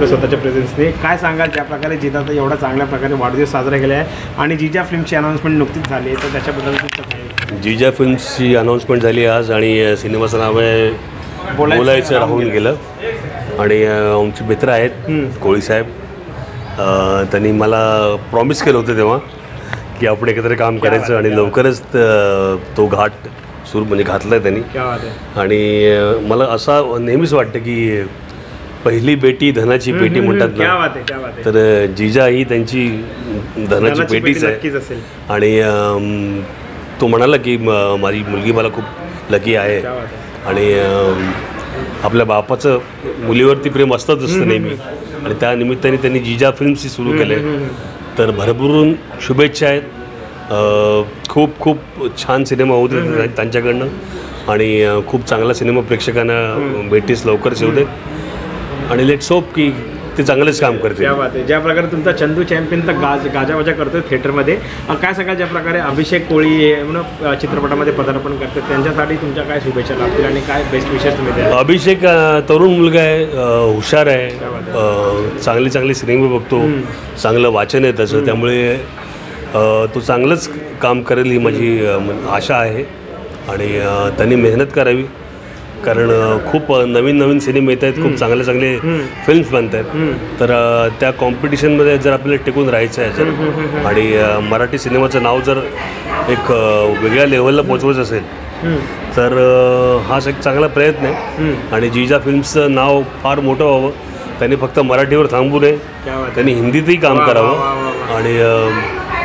स्वतःच्या प्रेझेन्सने काय सांगाल ज्या प्रकारे जिजाचा एवढा चांगल्या प्रकारे वाढदिवस साजरा केला आहे आणि जिजा फिल्मची अनाउन्समेंट नुकतीच झाली आहे तर त्याच्याबद्दल तुमचं काय? जिजा फिल्म्सची अनाउन्समेंट झाली आज आणि सिनेमाचं नाव आहे बोलायचं राहून गेलं आणि आमचे मित्र आहेत कोळी साहेब, त्यांनी मला प्रॉमिस केलं होतं तेव्हा की आपण एकत्र काम करायचं आणि लवकरच तो घाट सुरू म्हणजे घातला आहे त्यांनी. आणि मला असं नेहमीच वाटतं की पहिली बेटी धनाची पेटी म्हणतात ना, तर जिजा ही त्यांची धनाची पेटीच आहे. आणि तो म्हणाला की माझी मुलगी मला खूप लकी आहे आणि आपल्या बापाचं मुलीवरती प्रेम असतंच असतं नेहमी आणि त्या निमित्ताने त्यांनी जिजा फिल्म्सही सुरू केलं आहे. तर भरभरून शुभेच्छा आहेत. खूप खूप छान सिनेमा होते त्यांच्याकडनं आणि खूप चांगला सिनेमा प्रेक्षकांना भेटीस लवकरच येऊ दे आणि लेट्स होप की ते चांगलेच काम करते. ज्या प्रकारे तुमचा चंदू चॅम्पियन तर गाजावाजा करतो थिएटरमध्ये, काय सांगाल ज्या प्रकारे अभिषेक कोळी म्हणून चित्रपटामध्ये पदार्पण करतात त्यांच्यासाठी तुमच्या काय शुभेच्छा लागतील आणि काय बेस्ट विशेष तुम्ही द्याल? अभिषेक तरुण मुलगा आहे, हुशार आहे, चांगले चांगले सिनेमे बघतो, चांगलं वाचन आहे त्याचं, त्यामुळे तो चांगलंच काम करेल ही माझी आशा आहे. आणि त्यांनी मेहनत करावी कारण खूप नवीन नवीन सिनेमे येत आहेत, खूप चांगले चांगले फिल्म्स बनत आहेत. तर त्या कॉम्पिटिशनमध्ये जर आपल्याला टिकून राहायचं आहे जर आणि मराठी सिनेमाचं नाव जर एक वेगळ्या लेवलला पोचवायचं असेल तर हा एक चांगला प्रयत्न आहे. आणि जिजा फिल्म्सचं नाव फार मोठं व्हावं, त्यांनी फक्त मराठीवर थांबू नये, त्यांनी हिंदीतही काम करावं आणि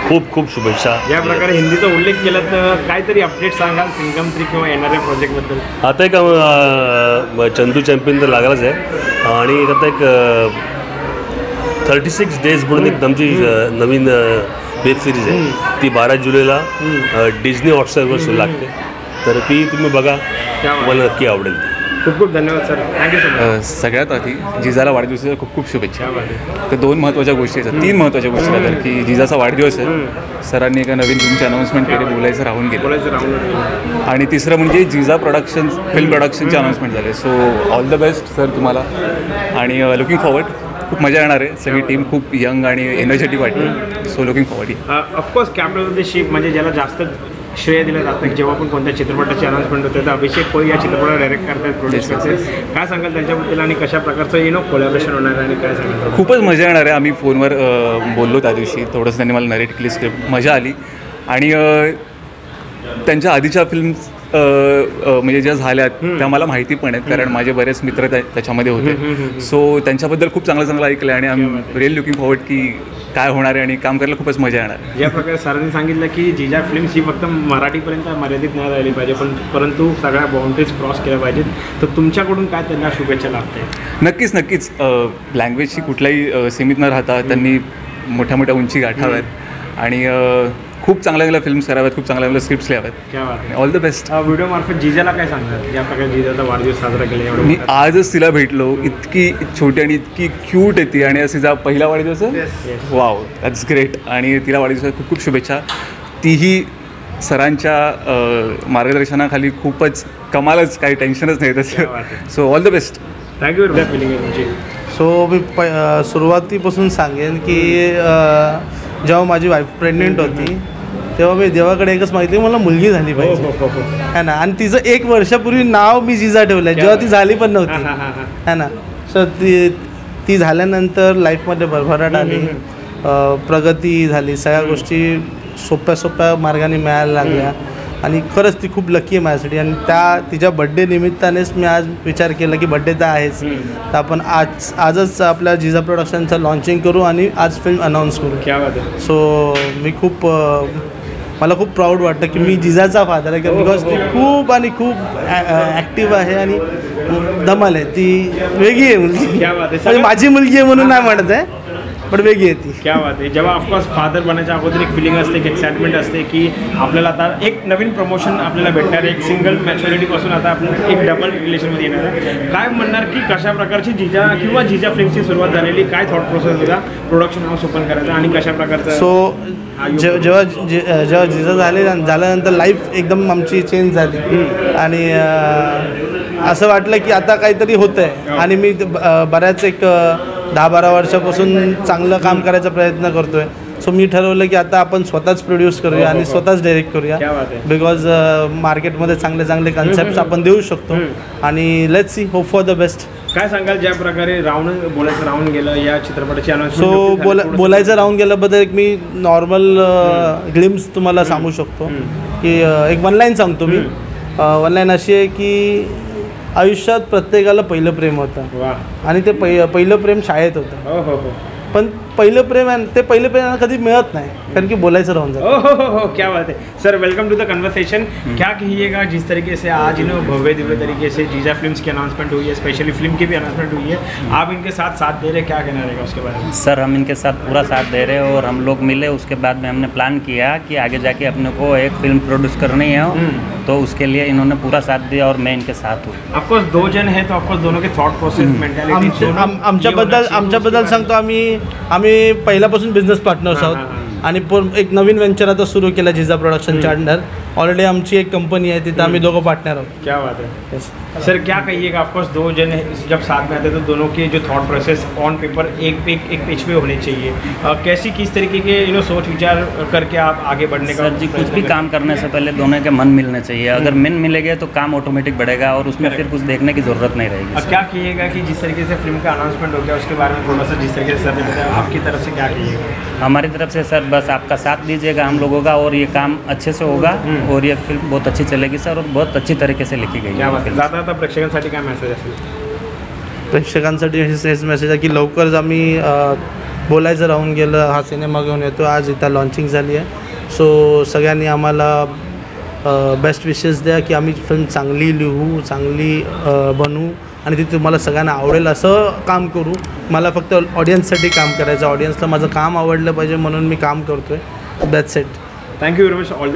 खूप खूप शुभेच्छा. या प्रकारे हिंदीचा उल्लेख केला तर काहीतरी अपडेट सांगाल सिंगम 3 किंवा येणाऱ्या प्रोजेक्टबद्दल? आता एक चंदू चॅम्पियन तर लागलाच आहे आणि आता एक 36 डेज म्हणून एक आमची नवीन वेब सिरीज आहे, ती 12 जुलैला डिझनी हॉटस्टारवर सुरू लागते, तर ती तुम्ही बघा, तुम्हाला नक्की आवडेल. खूप खूप धन्यवाद सर, थँक्यू सो मच. सगळ्यात आधी जिजाला वाढदिवसाच्या खूप खूप शुभेच्छा. तर 2 महत्त्वाच्या गोष्टी आहेत, 3 महत्त्वाच्या गोष्टी आहेत की जिजाचा वाढदिवस आहे, सरांनी एका नवीन फिल्मची अनाउन्समेंट केली, बोलायचं राहून गेलं, आणि तिसरं म्हणजे जिजा प्रोडक्शन फिल्म प्रोडक्शनची अनाउन्समेंट झाली. So all the best sir तुम्हाला आणि लुकिंग फॉरवर्ड. खूप मजा येणार आहे, सगळी टीम खूप यंग आणि एनर्जेटिक वाटते. So looking forward. Of course captain of the ship म्हणजे ज्याला जास्त श्रेय दिलं जातं जेव्हा पण कोणत्या चित्रपटाची अनाउन्समेंट होते तर अभिषेक कोळी या चित्रपटाला डायरेक्ट करतात, प्रोड्यूस करतात. काय सांगाल त्यांच्याबद्दल आणि कशा प्रकारचं कोलॅबोरेशन होणार आहे आणि काय सांगाल? खूपच मजा येणार आहे. आम्ही फोनवर बोललो त्या दिवशी, थोडंसं त्यांनी मला नरेट केली स्क्रिप्ट, मजा आली. आणि त्यांच्या आधीच्या फिल्म्स म्हणजे ज्या झाल्यात त्या मला माहिती पण आहेत कारण माझे बरेच मित्र त्याच्यामध्ये होते. सो त्यांच्याबद्दल खूप चांगलं चांगलं ऐकलं आणि I am really looking forward की काय होणार आहे आणि काम करायला खूपच मजा येणार. ज्या प्रकारे सरांनी सांगितलं की जिजा फिल्म्स ही फक्त मराठीपर्यंत मर्यादित नाही राहिली पाहिजे परंतु सगळ्या बाउंड्रीज क्रॉस केल्या पाहिजेत, तर तुमच्याकडून काय त्यांना शुभेच्छा लागते? नक्कीच नक्कीच. लँग्वेजची कुठलाही सीमित न राहता त्यांनी मोठ्या मोठ्या उंची गाठाव्यात आणि खूप चांगल्या चांगल्या फिल्म्स कराव्यात, खूप चांगल्या चांगल्या स्क्रिप्ट्स लिहाव्यात. All the best. व्हिडिओ मार्फत जिजाला काय सांगतात या प्रकारे जिजाचा वाढदिवस साजरा केला? एवढं मी आजच तिला भेटलो, इतकी छोटी आणि इतकी क्यूट आहे ती आणि असं तिचा पहिला वाढदिवस आहे. Wow, that's great. आणि तिला वाढदिवसाच्या खूप खूप शुभेच्छा. तीही सरांच्या मार्गदर्शनाखाली खूपच कमालच, काही टेन्शनच नाही त्याचं. So all the best. Thank you. Feeling तुमची? सो मी सुरुवातीपासून सांगेन की जेव्हा माझी वाईफ प्रेग्नेंट होती तेव्हा मी देवाकडे एकच मागितली, मला मुलगी झाली पाहिजे है ना. आणि तिचं 1 वर्षापूर्वी नाव मी जिजा ठेवलं आहे जेव्हा ती झाली पण नव्हती है ना. सो ती झाल्यानंतर लाईफमध्ये भरभराट आली, प्रगती झाली, सगळ्या गोष्टी सोप्या सोप्या मार्गाने मिळायला लागल्या आणि खरंच ती खूप लकी आहे माझ्यासाठी. आणि तिच्या बड्डे निमित्तानेच मी आज विचार केला की बड्डे तर आहेच, तर आपण आजच आपल्या जिजा प्रोडक्शनचं लॉन्चिंग करू आणि आज फिल्म अनाऊन्स करू. सो मी मला खूप प्राऊड वाटतं की मी जिजाचा फादर आहे बिकॉज ती खूप आणि खूप ॲक्टिव्ह आहे आणि धमाल आहे. ती वेगळी आहे मुलगी, माझी मुलगी आहे म्हणून नाही म्हणत आहे पण वेगळी आहे ती. क्या बात आहे. जेव्हा ऑफकोर्स फादर बनायच्या अगोदर एक फिलिंग असते, एक एक्साइटमेंट असते की आपल्याला आता एक नवीन प्रमोशन आपल्याला भेटणार, एक सिंगल मॅच्युरिटीपासून आता आपण एक डबल रिलेशनमध्ये येणार आहे. काय म्हणणार की कशा प्रकारची जिजा किंवा जिजा फिल्मची सुरुवात झालेली, काय थॉट प्रोसेस होता प्रोडक्शन हाऊस ओपन करायचा आणि कशा प्रकारचं? सो जेव्हा जिजा झाल्यानंतर लाईफ एकदम आमची चेंज झाली आणि असं वाटलं की आता काहीतरी होतं आहे. आणि मी बऱ्याच एक 10-12 वर्षापासून चांगलं काम करायचा प्रयत्न करतो आहे. सो मी ठरवलं की आता आपण स्वतःच प्रोड्यूस करूया आणि स्वतःच डायरेक्ट करूया. क्या बात आहे. बिकॉज मार्केटमध्ये चांगले चांगले कन्सेप्ट आपण देऊ शकतो आणि let's see, hope for the best. काय सांगाल ज्या प्रकारे बोलायचं राहून गेलं या चित्रपटाची सो बोलायचं राहून गेल्याबद्दल एक मी नॉर्मल ग्लिम्स तुम्हाला सांगू शकतो की एक वन लाईन सांगतो मी. वन लाईन अशी आहे की आयुष्यात प्रत्येकाला पहिलं प्रेम होतं वा. आणि ते पहिलं प्रेम शाळेत होतं. हो हो हो पण पहिलं प्रेम आहे ते पहिलं प्रेम कधी मिळत नाही कारण की बोलायचं राहून जातं. हो, क्या बात है sir. Welcome to the conversation. क्या कहिएगा जिस तरीके से आज इन्होंने भव्य दिव्य तरीके से जीजा फिल्म्स की अनाउंसमेंट हुई है, स्पेशली फिल्म की भी अनाउंसमेंट हुई है, आप इनके साथ दे रहे, क्या कहना रहेगा उसके बारे में? सर हम इनके साथ पूरा साथ दे रहे हैं और हम लोग मिले उसके बाद में हमने प्लान किया कि आगे जाके अपने को एक फिल्म प्रोड्यूस करनी है, तो उसके लिए इन्होंने पूरा साथ दिया और मैं इनके साथ हूँ. ऑफकोर्स 2 जन है तो ऑफकोर्स दोनों के थॉट प्रोसेस मेंटॅलिटी आमच्याबद्दल सांगतो. आम्ही पहिल्यापासून बिझनेस पार्टनर्स आहोत आणि एक नवीन वेंचर आता सुरू केला जिजा प्रोडक्शनच्या अंडर. ऑलरेडी आमची एक कंपनी आहे तिथं आम्ही दोघं पार्टनर आहोत. क्या बात है सर. क्या कहिएगा, ऑफकोर्स 2 जन जब साथ में आते हैं तो दोनों के जो थॉट प्रोसेस ऑन पेपर एक पेज पे होने चाहिए. कैसी किस तरीके के सोच विचार करके आप आगे बढ़ने का? सर जी कुछ भी काम करने से पहले दोनों के मन मिलने चाहिए. अगर मन मिलेंगे तो काम ऑटोमेटिक बढ़ेगा और उसमें फिर कुछ देखने की ज़रूरत नहीं रहेगी. अब क्या कहिएगा कि जिस तरीके से फिल्म का अनाउंसमेंट हो गया उसके बारे में थोड़ा सा जिस तरीके से सर ने बताया, आपकी तरफ से क्या कहिएगा? हमारी तरफ से सर बस आपका साथ दीजिएगा हम लोगों का और ये काम अच्छे से होगा और ये फिल्म बहुत अच्छी चलेगी सर और बहुत अच्छी तरीके से लिखी गई क्या बात है. आहे. जाता जाता प्रेक्षकांसाठी काय मेसेज असेल? प्रेक्षकांसाठी हेच मेसेज आहे की लवकरच आम्ही बोलायचं राहून गेलं हा सिनेमा घेऊन येतो. आज इथं लॉन्चिंग झाली आहे. सो सगळ्यांनी आम्हाला बेस्ट विशेस द्या की आम्ही फिल्म चांगली लिहू, चांगली बनवू आणि ती तुम्हाला सगळ्यांना आवडेल असं काम करू. मला फक्त ऑडियन्ससाठी काम करायचं, ऑडियन्सला माझं काम आवडलं पाहिजे म्हणून मी काम करतो आहे. That's it. Thank you very much. All the